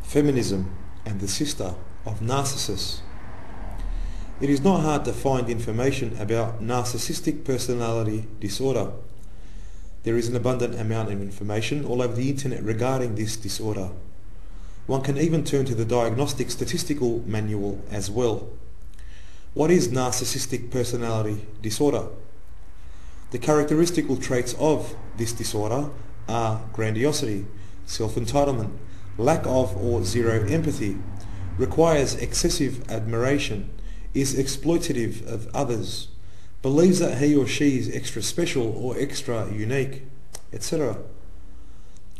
Feminism and the Sister of Narcissus. It is not hard to find information about narcissistic personality disorder. There is an abundant amount of information all over the internet regarding this disorder. One can even turn to the Diagnostic Statistical Manual as well. What is narcissistic personality disorder? The characteristical traits of this disorder are grandiosity, self-entitlement, lack of or zero empathy, requires excessive admiration, is exploitative of others, believes that he or she is extra special or extra unique, etc.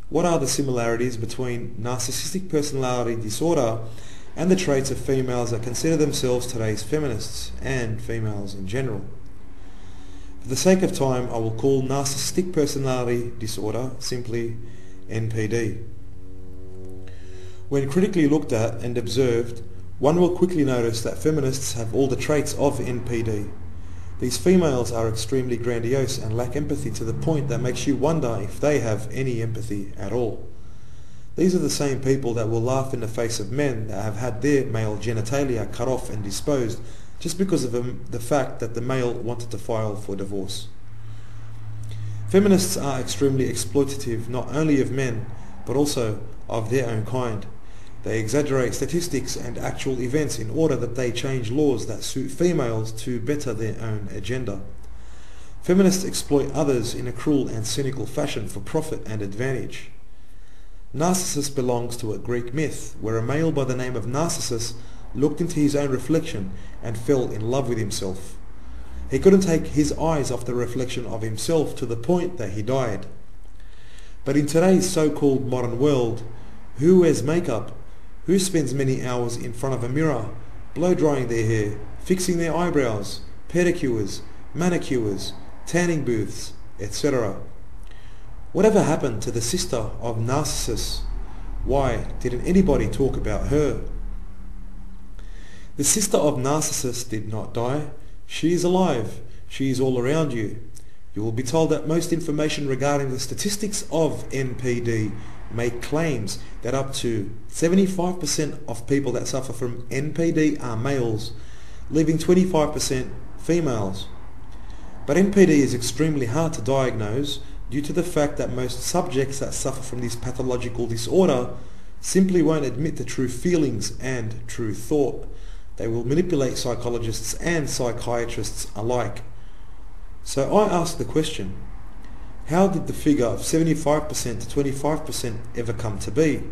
What are the similarities between narcissistic personality disorder and the traits of females that consider themselves today's feminists and females in general? For the sake of time, I will call narcissistic personality disorder simply NPD. When critically looked at and observed, one will quickly notice that feminists have all the traits of NPD. These females are extremely grandiose and lack empathy to the point that makes you wonder if they have any empathy at all. These are the same people that will laugh in the face of men that have had their male genitalia cut off and disposed just because of the fact that the male wanted to file for divorce. Feminists are extremely exploitative not only of men but also of their own kind. They exaggerate statistics and actual events in order that they change laws that suit females to better their own agenda. Feminists exploit others in a cruel and cynical fashion for profit and advantage. Narcissus belongs to a Greek myth where a male by the name of Narcissus looked into his own reflection and fell in love with himself. He couldn't take his eyes off the reflection of himself to the point that he died. But in today's so-called modern world, who wears makeup? Who spends many hours in front of a mirror, blow-drying their hair, fixing their eyebrows, pedicures, manicures, tanning booths, etc.? Whatever happened to the Sister of Narcissus? Why didn't anybody talk about her? The Sister of Narcissus did not die. She is alive. She is all around you. You will be told that most information regarding the statistics of NPD make claims that up to 75% of people that suffer from NPD are males, leaving 25% females. But NPD is extremely hard to diagnose due to the fact that most subjects that suffer from this pathological disorder simply won't admit to true feelings and true thought. They will manipulate psychologists and psychiatrists alike. So I ask the question, how did the figure of 75% to 25% ever come to be?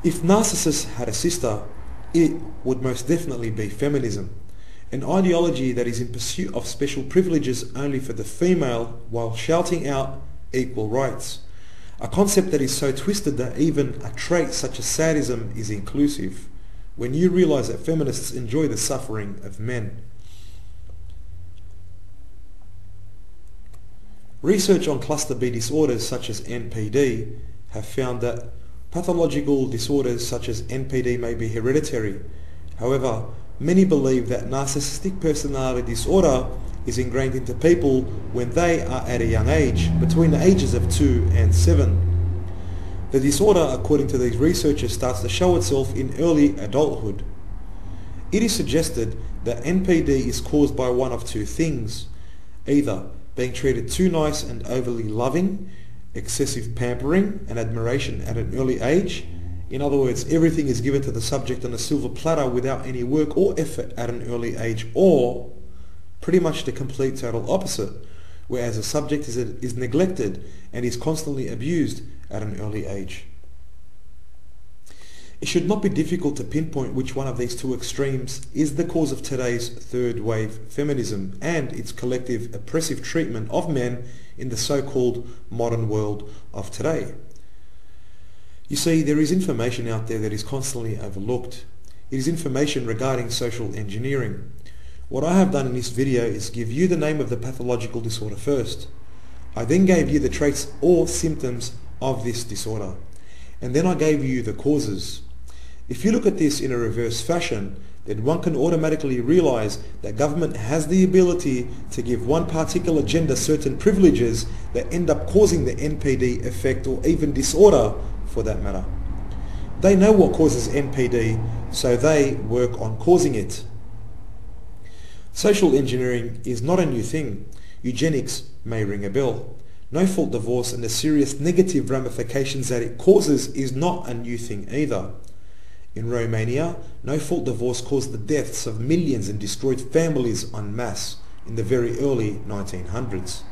If Narcissus had a sister, it would most definitely be feminism, an ideology that is in pursuit of special privileges only for the female while shouting out equal rights, a concept that is so twisted that even a trait such as sadism is inclusive, when you realize that feminists enjoy the suffering of men. Research on cluster B disorders such as NPD have found that pathological disorders such as NPD may be hereditary. However, many believe that narcissistic personality disorder is ingrained into people when they are at a young age, between the ages of 2 and 7. The disorder, according to these researchers, starts to show itself in early adulthood. It is suggested that NPD is caused by one of two things: either being treated too nice and overly loving, excessive pampering and admiration at an early age. In other words, everything is given to the subject on a silver platter without any work or effort at an early age, or pretty much the complete total opposite, whereas the subject is neglected and is constantly abused at an early age. It should not be difficult to pinpoint which one of these two extremes is the cause of today's third wave feminism and its collective oppressive treatment of men in the so-called modern world of today. You see, there is information out there that is constantly overlooked. It is information regarding social engineering. What I have done in this video is give you the name of the pathological disorder first. I then gave you the traits or symptoms of this disorder, and then I gave you the causes. If you look at this in a reverse fashion, then one can automatically realize that government has the ability to give one particular gender certain privileges that end up causing the NPD effect or even disorder for that matter. They know what causes NPD, so they work on causing it. Social engineering is not a new thing. Eugenics may ring a bell. No-fault divorce and the serious negative ramifications that it causes is not a new thing either. In Romania, no-fault divorce caused the deaths of millions and destroyed families en masse in the very early 1900s.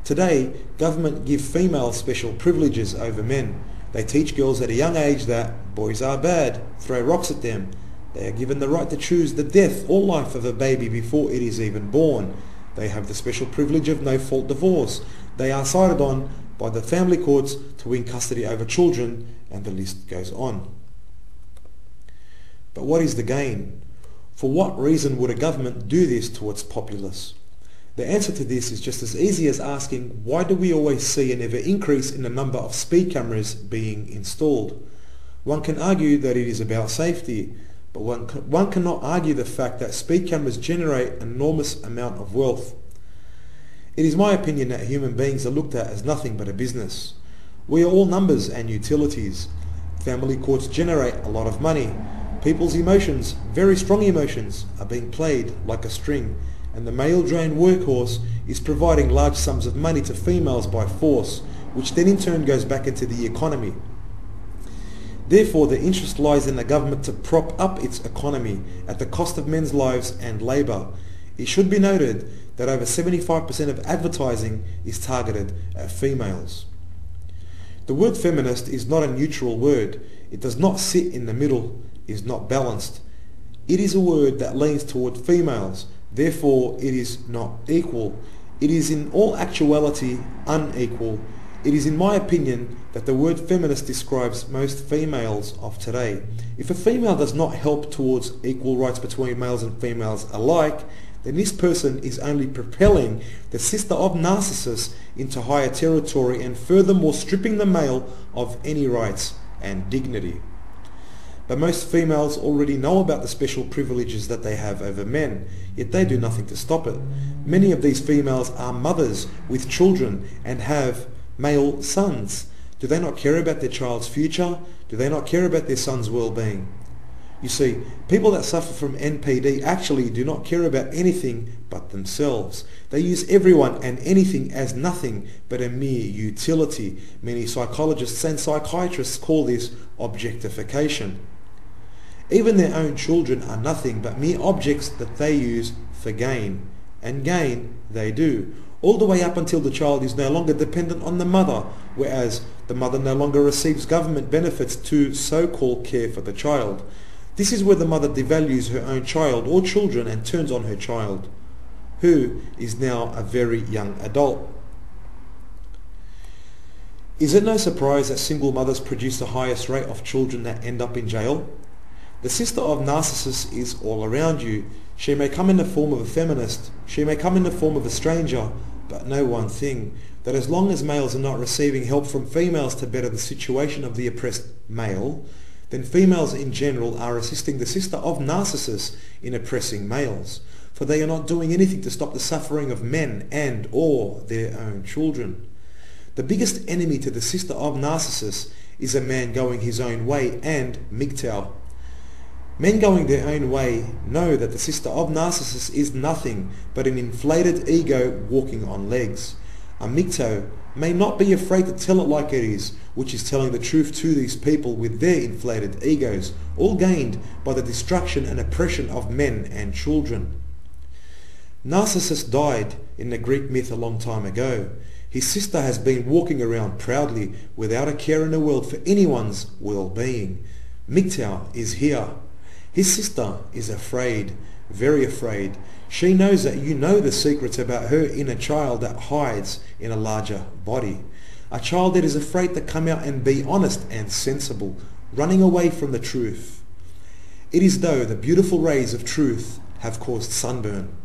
Today, government give females special privileges over men. They teach girls at a young age that boys are bad, throw rocks at them. They are given the right to choose the death or life of a baby before it is even born. They have the special privilege of no-fault divorce. They are sided on by the family courts to win custody over children, and the list goes on. But what is the gain? For what reason would a government do this to its populace? The answer to this is just as easy as asking, why do we always see an ever increase in the number of speed cameras being installed? One can argue that it is about safety, but one cannot argue the fact that speed cameras generate an enormous amount of wealth. It is my opinion that human beings are looked at as nothing but a business. We are all numbers and utilities. Family courts generate a lot of money. People's emotions, very strong emotions, are being played like a string, and the male-drained workhorse is providing large sums of money to females by force, which then in turn goes back into the economy. Therefore, the interest lies in the government to prop up its economy at the cost of men's lives and labour. It should be noted that over 75% of advertising is targeted at females. The word feminist is not a neutral word. It does not sit in the middle, is not balanced. It is a word that leans toward females, therefore it is not equal. It is in all actuality unequal. It is in my opinion that the word feminist describes most females of today. If a female does not help towards equal rights between males and females alike, then this person is only propelling the Sister of Narcissus into higher territory and furthermore stripping the male of any rights and dignity. But most females already know about the special privileges that they have over men, yet they do nothing to stop it. Many of these females are mothers with children and have male sons. Do they not care about their child's future? Do they not care about their son's well-being? You see, people that suffer from NPD actually do not care about anything but themselves. They use everyone and anything as nothing but a mere utility. Many psychologists and psychiatrists call this objectification. Even their own children are nothing but mere objects that they use for gain. And gain they do, all the way up until the child is no longer dependent on the mother, whereas the mother no longer receives government benefits to so-called care for the child. This is where the mother devalues her own child or children and turns on her child, who is now a very young adult. Is it no surprise that single mothers produce the highest rate of children that end up in jail? The Sister of Narcissus is all around you. She may come in the form of a feminist, she may come in the form of a stranger, but know one thing, that as long as males are not receiving help from females to better the situation of the oppressed male, then females in general are assisting the Sister of Narcissus in oppressing males, for they are not doing anything to stop the suffering of men and or their own children. The biggest enemy to the Sister of Narcissus is a man going his own way and MGTOW. Men going their own way know that the Sister of Narcissus is nothing but an inflated ego walking on legs. A MGTOW may not be afraid to tell it like it is, which is telling the truth to these people with their inflated egos, all gained by the destruction and oppression of men and children. Narcissus died in the Greek myth a long time ago. His sister has been walking around proudly without a care in the world for anyone's well-being. MGTOW is here. His sister is afraid, very afraid. She knows that you know the secrets about her inner child that hides in a larger body. A child that is afraid to come out and be honest and sensible, running away from the truth. It is though the beautiful rays of truth have caused sunburn.